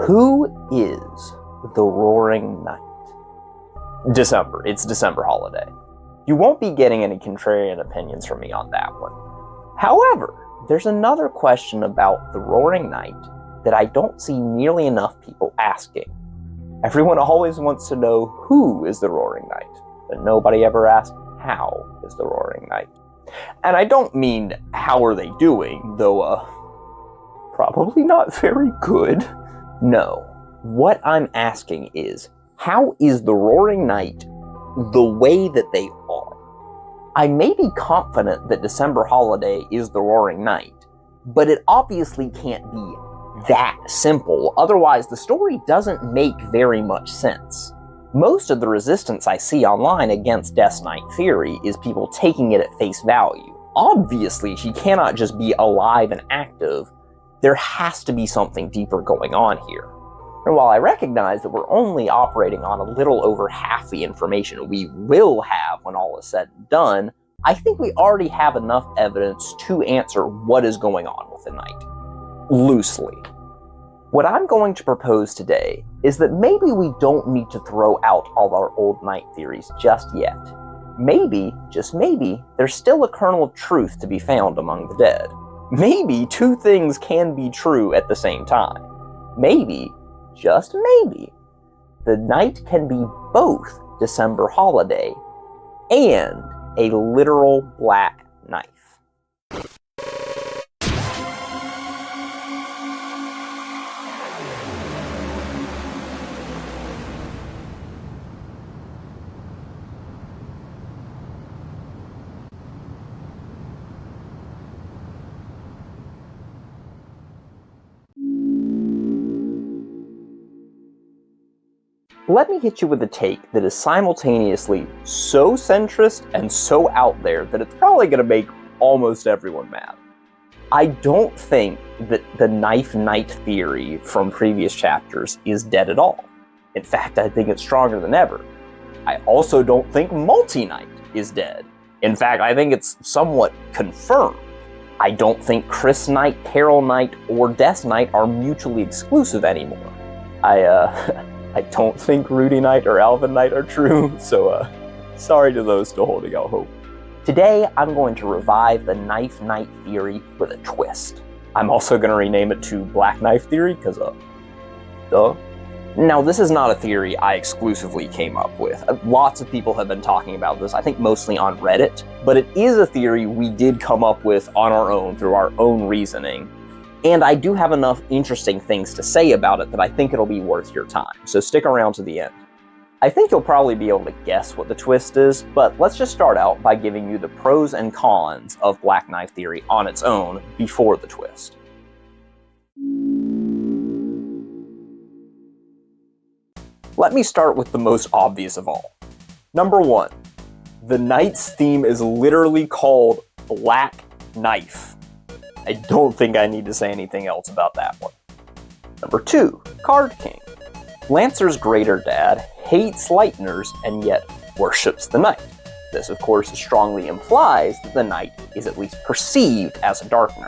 Who is the Roaring Knight? December. It's December holiday. You won't be getting any contrarian opinions from me on that one. However, there's another question about the Roaring Knight that I don't see nearly enough people asking. Everyone always wants to know who is the Roaring Knight, but nobody ever asks how is the Roaring Knight. And I don't mean how are they doing, though probably not very good. No, what I'm asking is, how is the Roaring Knight the way that they are? I may be confident that December holiday is the Roaring Knight, but it obviously can't be that simple, otherwise the story doesn't make very much sense. Most of the resistance I see online against Death Knight theory is people taking it at face value. Obviously, she cannot just be alive and active. There has to be something deeper going on here. And while I recognize that we're only operating on a little over half the information we will have when all is said and done, I think we already have enough evidence to answer what is going on with the Knight. Loosely. What I'm going to propose today is that maybe we don't need to throw out all our old Knight theories just yet. Maybe, just maybe, there's still a kernel of truth to be found among the dead. Maybe two things can be true at the same time. Maybe, just maybe, the Knight can be both December holiday and a literal black knife. Let me hit you with a take that is simultaneously so centrist and so out there that it's probably going to make almost everyone mad. I don't think that the Knife Knight theory from previous chapters is dead at all. In fact, I think it's stronger than ever. I also don't think Multi-Knight is dead. In fact, I think it's somewhat confirmed. I don't think Chris Knight, Carol Knight, or Death Knight are mutually exclusive anymore. I don't think Rudy Knight or Alvin Knight are true, so sorry to those still holding out hope. Today, I'm going to revive the Knife Knight theory with a twist. I'm also going to rename it to Black Knife Theory, because duh. Now, this is not a theory I exclusively came up with. Lots of people have been talking about this, I think mostly on Reddit, but it is a theory we did come up with on our own through our own reasoning. And I do have enough interesting things to say about it that I think it'll be worth your time, so stick around to the end. I think you'll probably be able to guess what the twist is, but let's just start out by giving you the pros and cons of Black Knife theory on its own before the twist. Let me start with the most obvious of all. Number 1, the Knight's theme is literally called Black Knife. I don't think I need to say anything else about that one. Number 2, Card King. Lancer's greater dad hates Lightners and yet worships the Knight. This, of course, strongly implies that the Knight is at least perceived as a Darkener.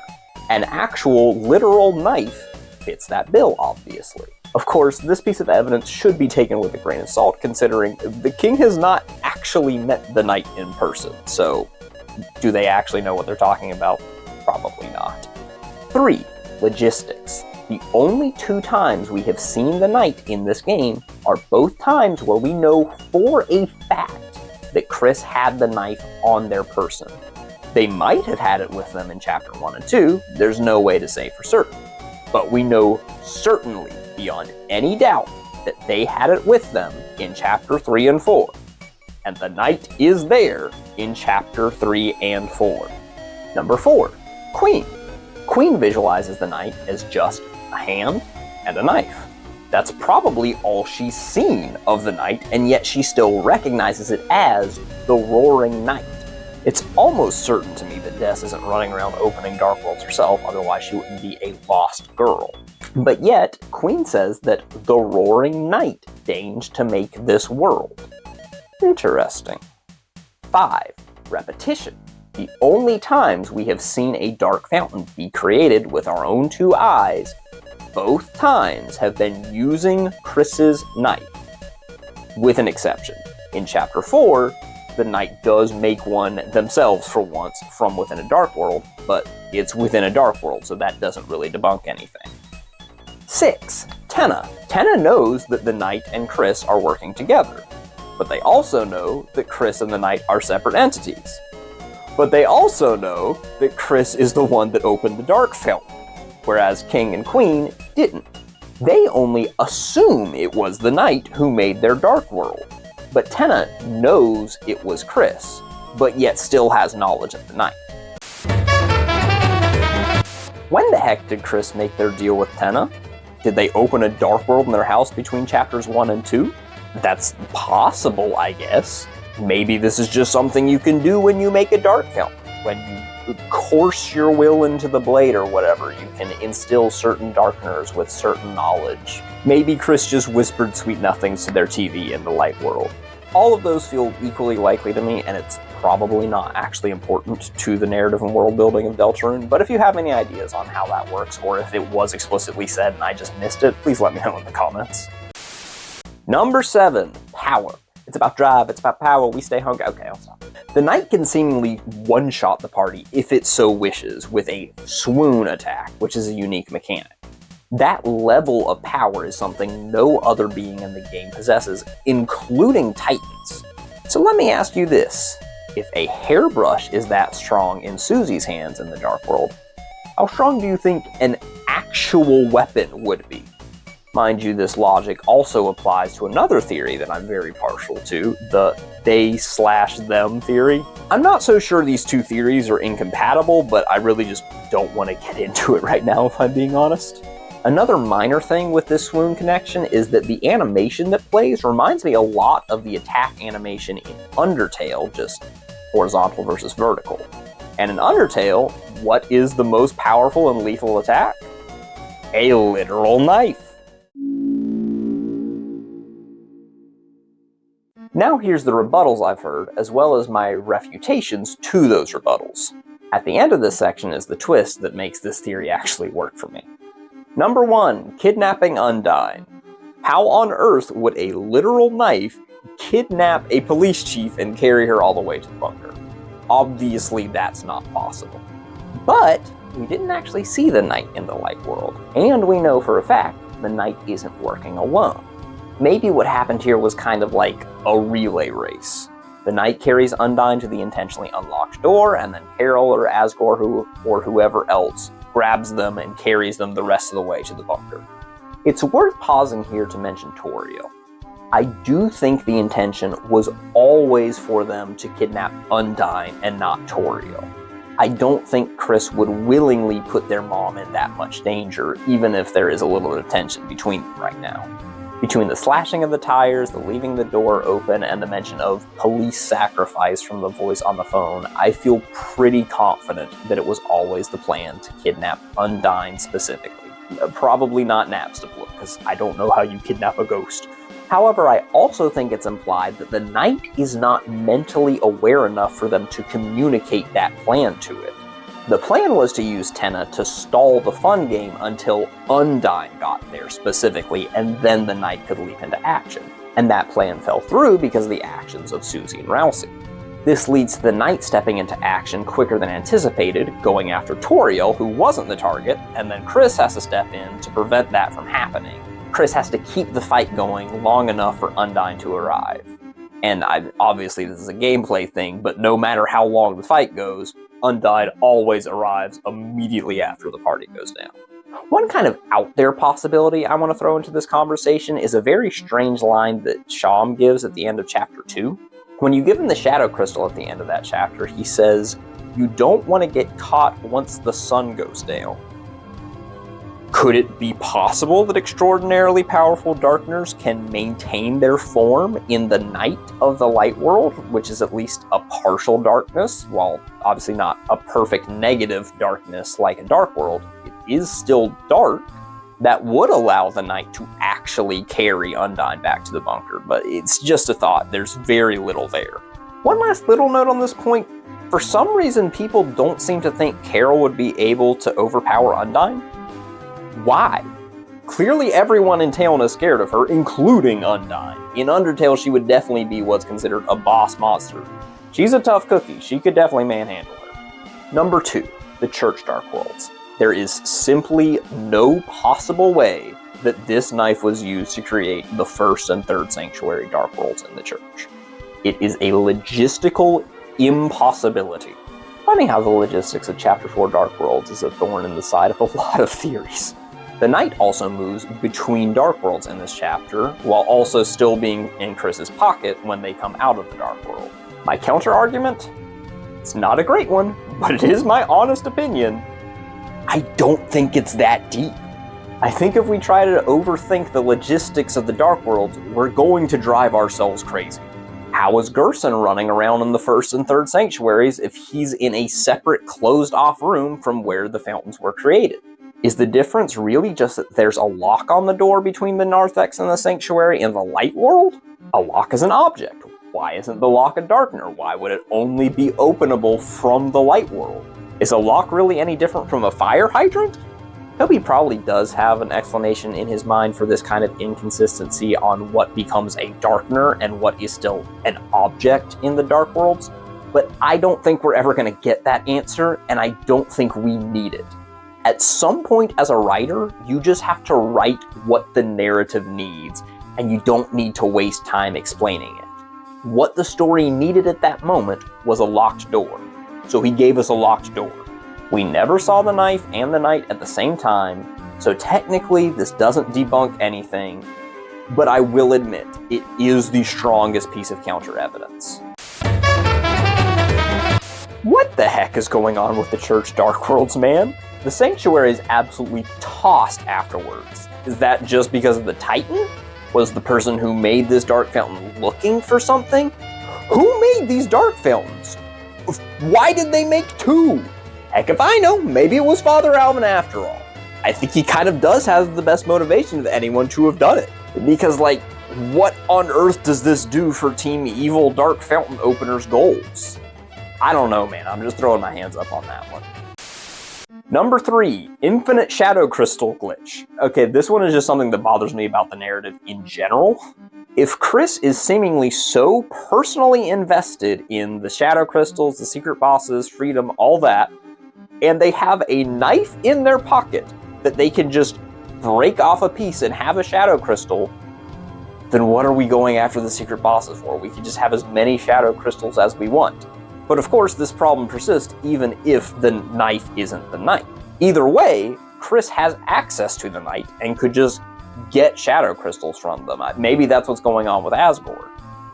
An actual, literal knife fits that bill, obviously. Of course, this piece of evidence should be taken with a grain of salt, considering the king has not actually met the Knight in person, so do they actually know what they're talking about? Probably not. 3, logistics. The only 2 times we have seen the Knight in this game are both times where we know for a fact that Chris had the knife on their person. They might have had it with them in Chapter 1 and 2, there's no way to say for certain. But we know certainly, beyond any doubt, that they had it with them in Chapter 3 and 4. And the Knight is there in Chapter 3 and 4. Number 4, Queen. Queen visualizes the Knight as just a hand and a knife. That's probably all she's seen of the Knight, and yet she still recognizes it as the Roaring Knight. It's almost certain to me that Des isn't running around opening Dark Worlds herself, otherwise she wouldn't be a lost girl. But yet, Queen says that the Roaring Knight deigned to make this world. Interesting. 5, repetition. The only times we have seen a dark fountain be created with our own 2 eyes both times have been using Chris's knife, with an exception. In Chapter 4, the knight does make one themselves for once from within a dark world, but it's within a dark world, so that doesn't really debunk anything. 6. Tenna. Tenna knows that the knight and Chris are working together, but they also know that Chris and the knight are separate entities. But they also know that Chris is the one that opened the dark film, whereas King and Queen didn't. They only assume it was the knight who made their dark world. But Tenna knows it was Chris, but yet still has knowledge of the knight. When the heck did Chris make their deal with Tenna? Did they open a dark world in their house between chapters 1 and 2? That's possible, I guess. Maybe this is just something you can do when you make a dark film. When you course your will into the blade or whatever, you can instill certain darkeners with certain knowledge. Maybe Chris just whispered sweet nothings to their TV in the light world. All of those feel equally likely to me, and it's probably not actually important to the narrative and world building of Deltarune, but if you have any ideas on how that works, or if it was explicitly said and I just missed it, please let me know in the comments. Number 7, power. It's about drive, it's about power, we stay hungry. Okay, I'll stop. The knight can seemingly one-shot the party if it so wishes with a swoon attack, which is a unique mechanic. That level of power is something no other being in the game possesses, including Titans. So let me ask you this. If a hairbrush is that strong in Susie's hands in the Dark World, how strong do you think an actual weapon would be? Mind you, this logic also applies to another theory that I'm very partial to, the they/them theory. I'm not so sure these two theories are incompatible, but I really just don't want to get into it right now if I'm being honest. Another minor thing with this swoon connection is that the animation that plays reminds me a lot of the attack animation in Undertale, just horizontal versus vertical. And in Undertale, what is the most powerful and lethal attack? A literal knife. Now here's the rebuttals I've heard, as well as my refutations to those rebuttals. At the end of this section is the twist that makes this theory actually work for me. Number 1, kidnapping Undyne. How on earth would a literal knife kidnap a police chief and carry her all the way to the bunker? Obviously that's not possible. But we didn't actually see the knight in the light world, and we know for a fact the knight isn't working alone. Maybe what happened here was kind of like a relay race. The knight carries Undyne to the intentionally unlocked door, and then Carol or Asgore or whoever else grabs them and carries them the rest of the way to the bunker. It's worth pausing here to mention Toriel. I do think the intention was always for them to kidnap Undyne and not Toriel. I don't think Chris would willingly put their mom in that much danger, even if there is a little bit of tension between them right now. Between the slashing of the tires, the leaving the door open, and the mention of police sacrifice from the voice on the phone, I feel pretty confident that it was always the plan to kidnap Undyne specifically. Probably not Napstable, because I don't know how you kidnap a ghost. However, I also think it's implied that the knight is not mentally aware enough for them to communicate that plan to it. The plan was to use Tenna to stall the fun game until Undyne got there specifically, and then the knight could leap into action. And that plan fell through because of the actions of Susie and Rousey. This leads to the knight stepping into action quicker than anticipated, going after Toriel, who wasn't the target, and then Chris has to step in to prevent that from happening. Chris has to keep the fight going long enough for Undyne to arrive. And obviously this is a gameplay thing, but no matter how long the fight goes, Undyne always arrives immediately after the party goes down. One kind of out there possibility I want to throw into this conversation is a very strange line that Sham gives at the end of chapter 2. When you give him the shadow crystal at the end of that chapter, he says, "You don't want to get caught once the sun goes down." Could it be possible that extraordinarily powerful darkeners can maintain their form in the night of the light world, which is at least a partial darkness, while obviously not a perfect negative darkness like a dark world? It is still dark. That would allow the knight to actually carry Undyne back to the bunker, but it's just a thought. There's very little there. One last little note on this point. For some reason, people don't seem to think Carol would be able to overpower Undyne. Why? Clearly everyone in town is scared of her, including Undyne. In Undertale, she would definitely be what's considered a boss monster. She's a tough cookie, she could definitely manhandle her. Number 2, the Church Dark Worlds. There is simply no possible way that this knife was used to create the first and third sanctuary Dark Worlds in the church. It is a logistical impossibility. Funny how the logistics of Chapter 4 Dark Worlds is a thorn in the side of a lot of theories. The knight also moves between Dark Worlds in this chapter, while also still being in Chris's pocket when they come out of the Dark World. My counter-argument? It's not a great one, but it is my honest opinion. I don't think it's that deep. I think if we try to overthink the logistics of the Dark Worlds, we're going to drive ourselves crazy. How is Gerson running around in the first and third sanctuaries if he's in a separate closed-off room from where the fountains were created? Is the difference really just that there's a lock on the door between the narthex and the sanctuary in the light world? A lock is an object. Why isn't the lock a darkener? Why would it only be openable from the light world? Is a lock really any different from a fire hydrant? Toby probably does have an explanation in his mind for this kind of inconsistency on what becomes a darkener and what is still an object in the Dark Worlds, but I don't think we're ever going to get that answer, and I don't think we need it. At some point as a writer, you just have to write what the narrative needs, and you don't need to waste time explaining it. What the story needed at that moment was a locked door, so he gave us a locked door. We never saw the knife and the knight at the same time, so technically this doesn't debunk anything, but I will admit, it is the strongest piece of counter evidence. What the heck is going on with the Church Dark Worlds, man? The Sanctuary is absolutely tossed afterwards. Is that just because of the Titan? Was the person who made this dark fountain looking for something? Who made these dark fountains? Why did they make 2? Heck if I know, maybe it was Father Alvin after all. I think he kind of does have the best motivation of anyone to have done it. Because, like, what on earth does this do for Team Evil Dark Fountain Opener's goals? I don't know, man. I'm just throwing my hands up on that one. Number 3, Infinite Shadow Crystal Glitch. Okay, this one is just something that bothers me about the narrative in general. If Chris is seemingly so personally invested in the Shadow Crystals, the secret bosses, freedom, all that, and they have a knife in their pocket that they can just break off a piece and have a Shadow Crystal, then what are we going after the secret bosses for? We can just have as many Shadow Crystals as we want. But of course, this problem persists even if the knife isn't the knight. Either way, Chris has access to the knight and could just get Shadow Crystals from them. Maybe that's what's going on with Asgore.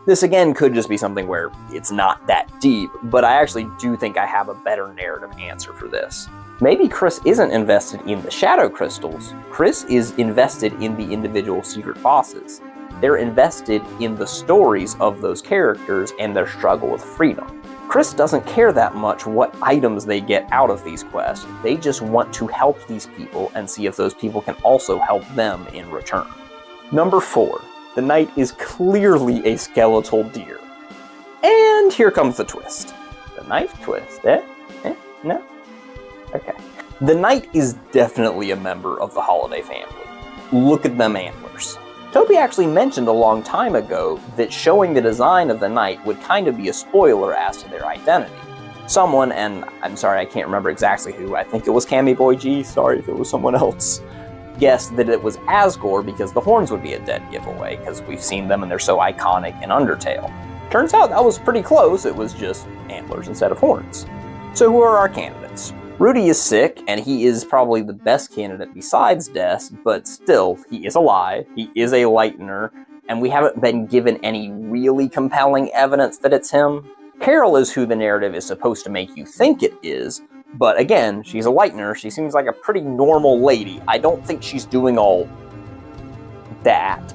This again could just be something where it's not that deep, but I actually do think I have a better narrative answer for this. Maybe Chris isn't invested in the Shadow Crystals. Chris is invested in the individual secret bosses. They're invested in the stories of those characters and their struggle with freedom. Chris doesn't care that much what items they get out of these quests. They just want to help these people and see if those people can also help them in return. Number 4. The knight is clearly a skeletal deer. And here comes the twist. The knife twist, no? Okay. The knight is definitely a member of the Holiday family. Look at them antlers. Toby actually mentioned a long time ago that showing the design of the knight would kind of be a spoiler as to their identity. Someone, and I'm sorry I can't remember exactly who, I think it was Cammy Boy G, sorry if it was someone else, guessed that it was Asgore because the horns would be a dead giveaway, because we've seen them and they're so iconic in Undertale. Turns out that was pretty close, it was just antlers instead of horns. So who are our candidates? Rudy is sick, and he is probably the best candidate besides Des, but still, he is alive, he is a lightener, and we haven't been given any really compelling evidence that it's him. Carol is who the narrative is supposed to make you think it is, but again, she's a lightener, she seems like a pretty normal lady. I don't think she's doing all that.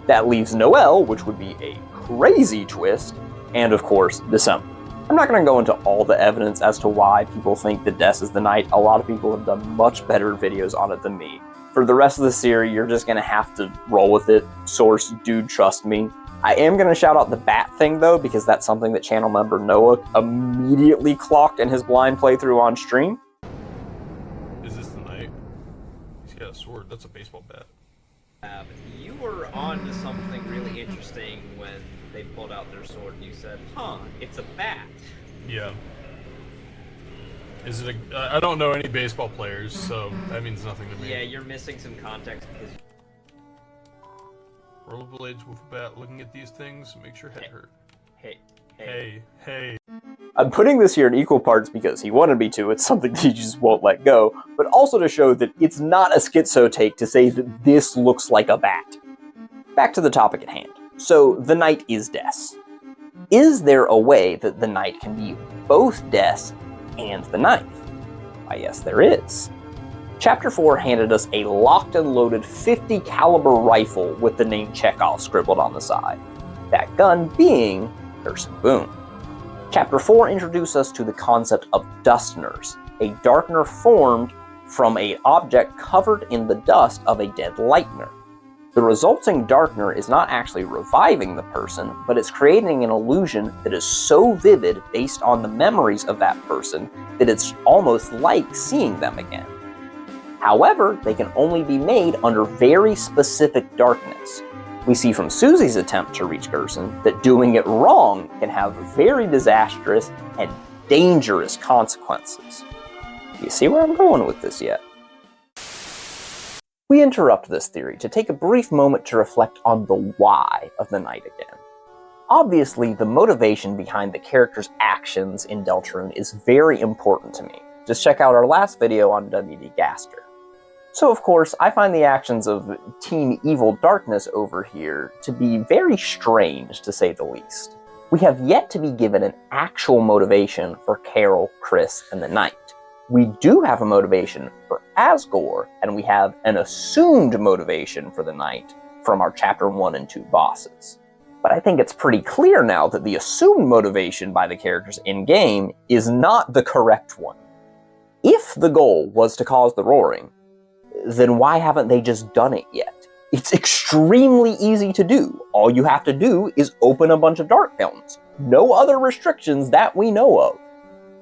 That leaves Noelle, which would be a crazy twist, and of course, December. I'm not going to go into all the evidence as to why people think that Des is the knight. A lot of people have done much better videos on it than me. For the rest of the series, you're just going to have to roll with it. Source, dude, trust me. I am going to shout out the bat thing, though, because that's something that channel member Noah immediately clocked in his blind playthrough on stream. Is this the knight? He's got a sword. That's a baseball bat. You were on to something really interesting when they pulled out their sword and you said, huh, it's a bat. Yeah. Is it a... I don't know any baseball players, so that means nothing to me. Yeah, you're missing some context because... Rollerblades with a bat, looking at these things, makes your head hurt. Hey. I'm putting this here in equal parts because he wanted me to, it's something that he just won't let go, but also to show that it's not a schizo take to say that this looks like a bat. Back to the topic at hand. So, the knight is Des. Is there a way that the knight can be both Des and the knife? Why, yes, there is. Chapter 4 handed us a locked and loaded 50 caliber rifle with the name Chekhov scribbled on the side. That gun being Gerson Boone. Chapter 4 introduced us to the concept of dustners, a darkener formed from an object covered in the dust of a dead lightener. The resulting darkener is not actually reviving the person, but it's creating an illusion that is so vivid based on the memories of that person that it's almost like seeing them again. However, they can only be made under very specific darkness. We see from Susie's attempt to reach Gerson that doing it wrong can have very disastrous and dangerous consequences. Do you see where I'm going with this yet? We interrupt this theory to take a brief moment to reflect on the why of the knight again. Obviously, the motivation behind the character's actions in Deltarune is very important to me. Just check out our last video on W.D. Gaster. So of course, I find the actions of Team Evil Darkness over here to be very strange, to say the least. We have yet to be given an actual motivation for Carol, Chris, and the Knight. We do have a motivation for Asgore, and we have an assumed motivation for the Knight from our Chapter 1 and 2 bosses. But I think it's pretty clear now that the assumed motivation by the characters in-game is not the correct one. If the goal was to cause the roaring, then why haven't they just done it yet? It's extremely easy to do. All you have to do is open a bunch of dark fountains. No other restrictions that we know of.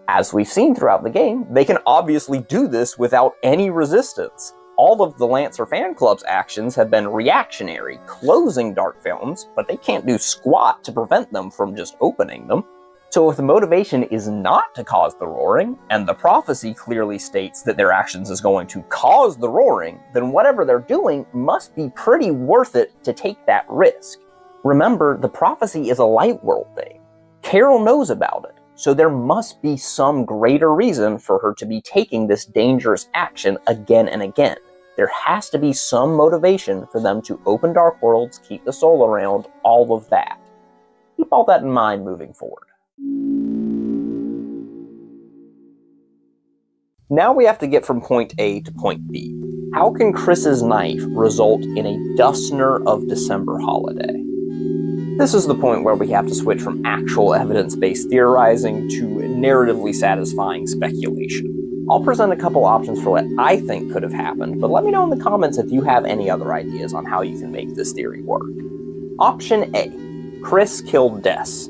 As we've seen throughout the game, they can obviously do this without any resistance. All of the Lancer fan club's actions have been reactionary, closing dark fountains, but they can't do squat to prevent them from just opening them. So if the motivation is not to cause the roaring, and the prophecy clearly states that their actions is going to cause the roaring, then whatever they're doing must be pretty worth it to take that risk. Remember, the prophecy is a light world thing. Carol knows about it, so there must be some greater reason for her to be taking this dangerous action again and again. There has to be some motivation for them to open dark worlds, keep the soul around, all of that. Keep all that in mind moving forward. Now we have to get from point A to point B. How can Chris's knife result in a Dustner of December holiday? This is the point where we have to switch from actual evidence-based theorizing to narratively satisfying speculation. I'll present a couple options for what I think could have happened, but let me know in the comments if you have any other ideas on how you can make this theory work. Option A. Chris killed Des.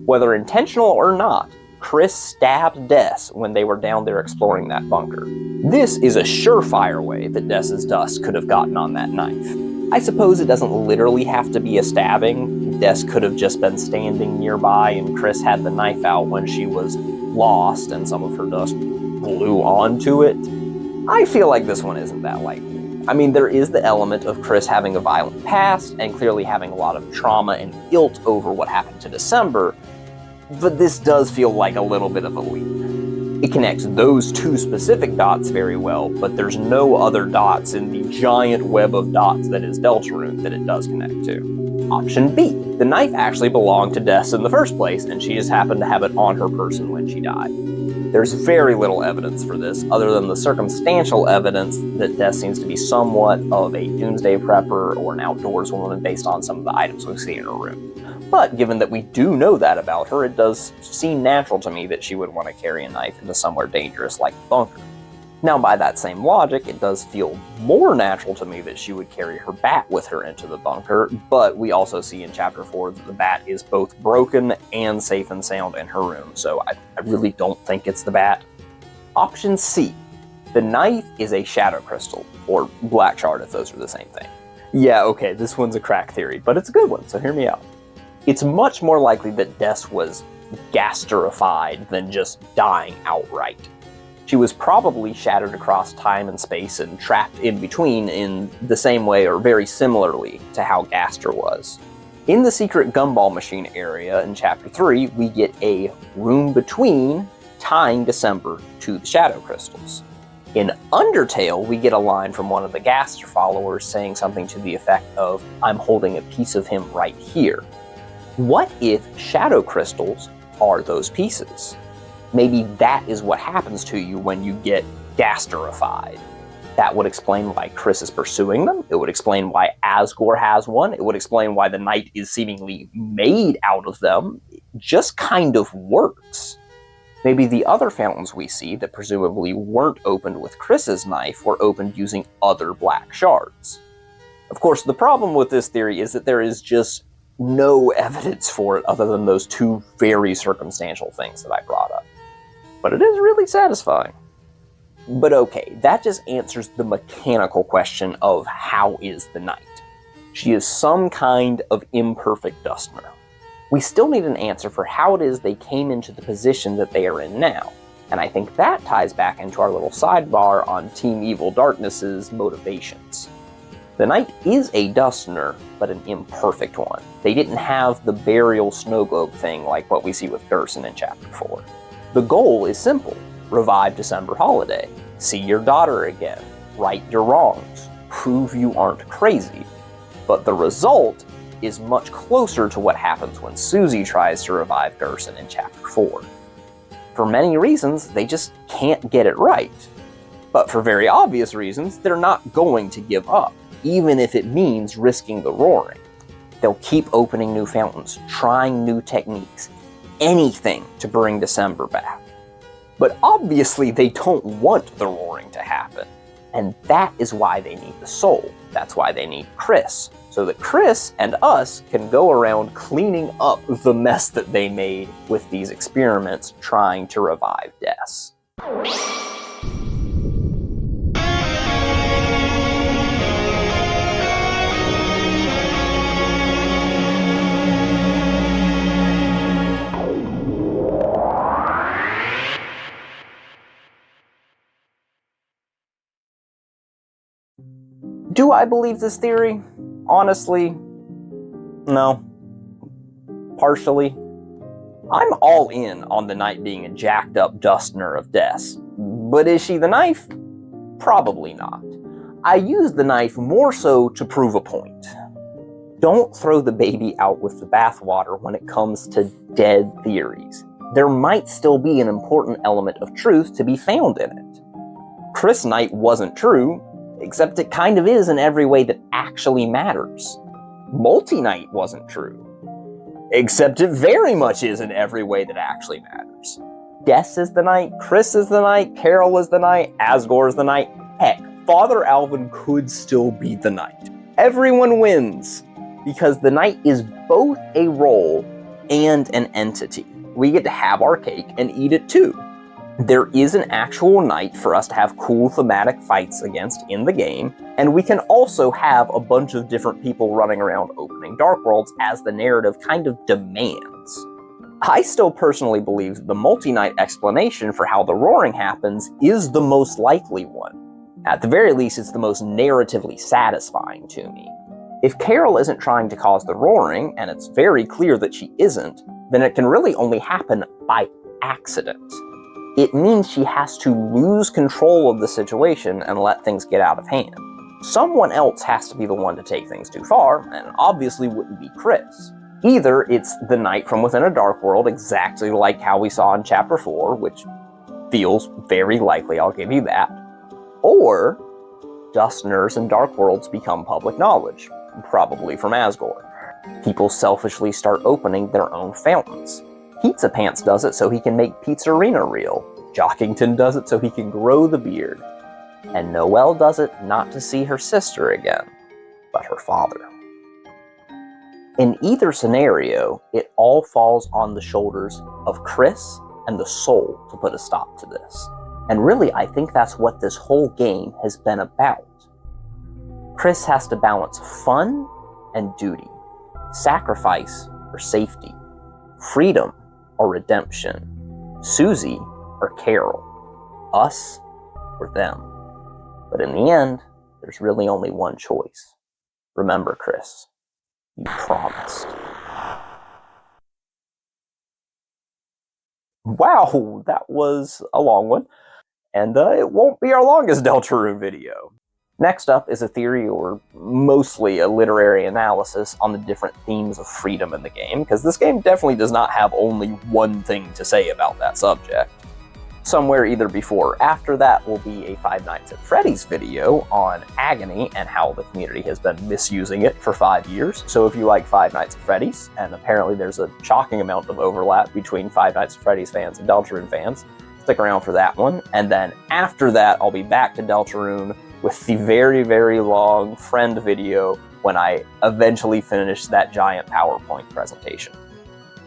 Whether intentional or not, Chris stabbed Des when they were down there exploring that bunker. This is a surefire way that Des's dust could have gotten on that knife. I suppose it doesn't literally have to be a stabbing. Des could have just been standing nearby and Chris had the knife out when she was lost and some of her dust blew onto it. I feel like this one isn't that likely. I mean, there is the element of Chris having a violent past and clearly having a lot of trauma and guilt over what happened to December, but this does feel like a little bit of a leap. It connects those two specific dots very well, but there's no other dots in the giant web of dots that is Deltarune that it does connect to. Option B. The knife actually belonged to Des in the first place, and she just happened to have it on her person when she died. There's very little evidence for this, other than the circumstantial evidence that Des seems to be somewhat of a doomsday prepper or an outdoors woman based on some of the items we see in her room. But given that we do know that about her, it does seem natural to me that she would want to carry a knife into somewhere dangerous like the bunker. Now, by that same logic, it does feel more natural to me that she would carry her bat with her into the bunker, but we also see in Chapter 4 that the bat is both broken and safe and sound in her room, so I really don't think it's the bat. Option C. The knife is a shadow crystal, or black shard if those are the same thing. Yeah, okay, this one's a crack theory, but it's a good one, so hear me out. It's much more likely that Des was gasterified than just dying outright. She was probably shattered across time and space and trapped in between in the same way or very similarly to how Gaster was. In the secret gumball machine area in Chapter 3, we get a room between tying December to the shadow crystals. In Undertale, we get a line from one of the Gaster followers saying something to the effect of, "I'm holding a piece of him right here." What if shadow crystals are those pieces? Maybe that is what happens to you when you get gasterified. That would explain why Chris is pursuing them. It would explain why Asgore has one. It would explain why the knight is seemingly made out of them. It just kind of works. Maybe the other fountains we see that presumably weren't opened with Chris's knife were opened using other black shards. Of course, the problem with this theory is that there is just no evidence for it other than those two very circumstantial things that I brought up. But it is really satisfying. But okay, that just answers the mechanical question of how is the knight? She is some kind of imperfect Dustner. We still need an answer for how it is they came into the position that they are in now, and I think that ties back into our little sidebar on Team Evil Darkness's motivations. The knight is a Dustner, but an imperfect one. They didn't have the burial snow globe thing like what we see with Gerson in Chapter 4. The goal is simple: revive December Holiday, see your daughter again, right your wrongs, prove you aren't crazy. But the result is much closer to what happens when Susie tries to revive Gerson in Chapter 4. For many reasons, they just can't get it right. But for very obvious reasons, they're not going to give up, even if it means risking the roaring. They'll keep opening new fountains, trying new techniques, anything to bring December back. But obviously they don't want the roaring to happen. And that is why they need the soul. That's why they need Chris. So that Chris and us can go around cleaning up the mess that they made with these experiments trying to revive Des. Do I believe this theory? Honestly, no. Partially. I'm all in on the knight being a jacked up Dustner of Des. But is she the knife? Probably not. I use the knife more so to prove a point. Don't throw the baby out with the bathwater when it comes to dead theories. There might still be an important element of truth to be found in it. Chris Knight wasn't true, except it kind of is in every way that actually matters. Multi-Knight wasn't true, except it very much is in every way that actually matters. Des is the knight, Chris is the knight, Carol is the knight, Asgore is the knight. Heck, Father Alvin could still be the knight. Everyone wins, because the knight is both a role and an entity. We get to have our cake and eat it too. There is an actual knight for us to have cool thematic fights against in the game, and we can also have a bunch of different people running around opening Dark Worlds as the narrative kind of demands. I still personally believe that the multi-knight explanation for how the roaring happens is the most likely one. At the very least, it's the most narratively satisfying to me. If Carol isn't trying to cause the roaring, and it's very clear that she isn't, then it can really only happen by accident. It means she has to lose control of the situation and let things get out of hand. Someone else has to be the one to take things too far, and obviously wouldn't be Chris. Either it's the knight from within a dark world, exactly like how we saw in Chapter 4, which feels very likely, I'll give you that, or Dustners and dark worlds become public knowledge, probably from Asgore. People selfishly start opening their own fountains. Pizza Pants does it so he can make Pizzarina real. Jockington does it so he can grow the beard. And Noelle does it not to see her sister again, but her father. In either scenario, it all falls on the shoulders of Chris and the soul to put a stop to this. And really, I think that's what this whole game has been about. Chris has to balance fun and duty, sacrifice or safety, freedom or redemption, Susie or Carol, us or them. But in the end, there's really only one choice. Remember, Chris, you promised. Wow, that was a long one. And it won't be our longest Deltarune video. Next up is a theory, or mostly a literary analysis, on the different themes of freedom in the game, because this game definitely does not have only one thing to say about that subject. Somewhere either before or after that will be a Five Nights at Freddy's video on agony and how the community has been misusing it for 5 years. So if you like Five Nights at Freddy's, and apparently there's a shocking amount of overlap between Five Nights at Freddy's fans and Deltarune fans, stick around for that one. And then after that, I'll be back to Deltarune with the very, very long friend video when I eventually finish that giant PowerPoint presentation.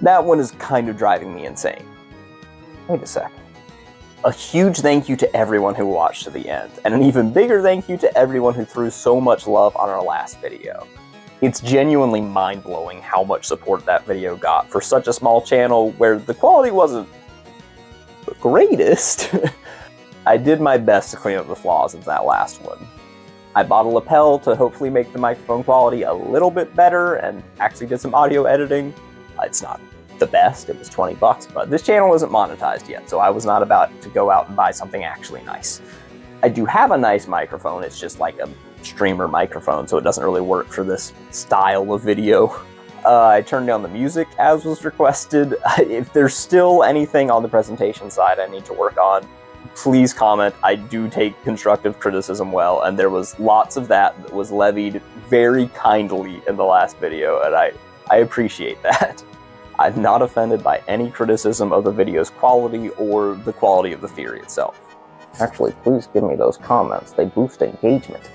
That one is kind of driving me insane. Wait a second. A huge thank you to everyone who watched to the end, and an even bigger thank you to everyone who threw so much love on our last video. It's genuinely mind-blowing how much support that video got for such a small channel where the quality wasn't the greatest. I did my best to clean up the flaws of that last one. I bought a lapel to hopefully make the microphone quality a little bit better and actually did some audio editing. It's not the best, it was 20 bucks, but this channel isn't monetized yet, so I was not about to go out and buy something actually nice. I do have a nice microphone, it's just like a streamer microphone, so it doesn't really work for this style of video. I turned down the music as was requested. If there's still anything on the presentation side I need to work on, please comment. I do take constructive criticism well, and there was lots of that was levied very kindly in the last video, and I appreciate that. I'm not offended by any criticism of the video's quality or the quality of the theory itself. Actually, please give me those comments. They boost engagement.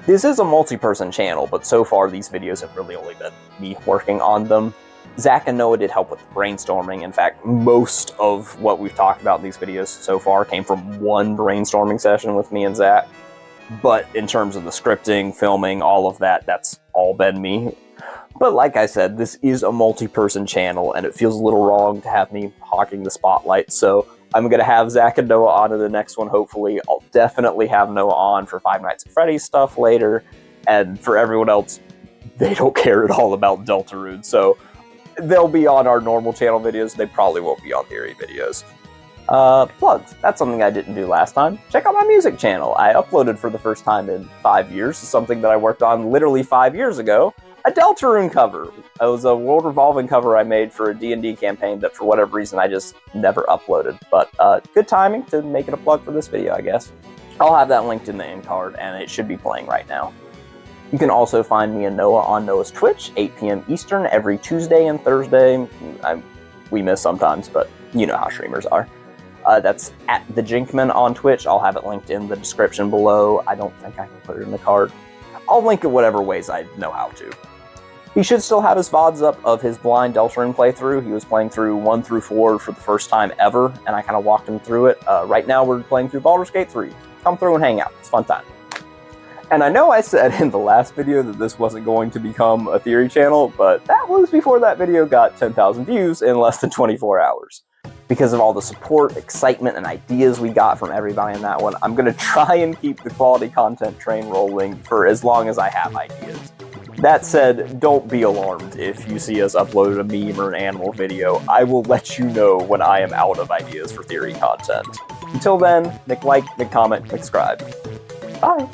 This is a multi-person channel, but so far these videos have really only been me working on them. Zach and Noah did help with brainstorming. In fact, most of what we've talked about in these videos so far came from one brainstorming session with me and Zach. But in terms of the scripting, filming, all of that, that's all been me. But like I said, this is a multi-person channel, and it feels a little wrong to have me hogging the spotlight, so I'm going to have Zach and Noah on in the next one, hopefully. I'll definitely have Noah on for Five Nights at Freddy's stuff later, and for everyone else, they don't care at all about Deltarune, so they'll be on our normal channel videos, they probably won't be on theory videos. Plugs. That's something I didn't do last time. Check out my music channel. I uploaded for the first time in 5 years, something that I worked on literally 5 years ago. A Deltarune cover. It was a World Revolving cover I made for a D&D campaign that for whatever reason I just never uploaded. But good timing to make it a plug for this video, I guess. I'll have that linked in the end card, and it should be playing right now. You can also find me and Noah on Noah's Twitch, 8 p.m. Eastern, every Tuesday and Thursday. We miss sometimes, but you know how streamers are. That's at the Jinkman on Twitch. I'll have it linked in the description below. I don't think I can put it in the card. I'll link it whatever ways I know how to. He should still have his VODs up of his blind Deltarune playthrough. He was playing through 1 through 4 for the first time ever, and I kind of walked him through it. Right now we're playing through Baldur's Gate 3. Come through and hang out. It's a fun time. And I know I said in the last video that this wasn't going to become a theory channel, but that was before that video got 10,000 views in less than 24 hours. Because of all the support, excitement, and ideas we got from everybody in that one, I'm going to try and keep the quality content train rolling for as long as I have ideas. That said, don't be alarmed if you see us upload a meme or an animal video. I will let you know when I am out of ideas for theory content. Until then, make like, make comment, make subscribe. Bye!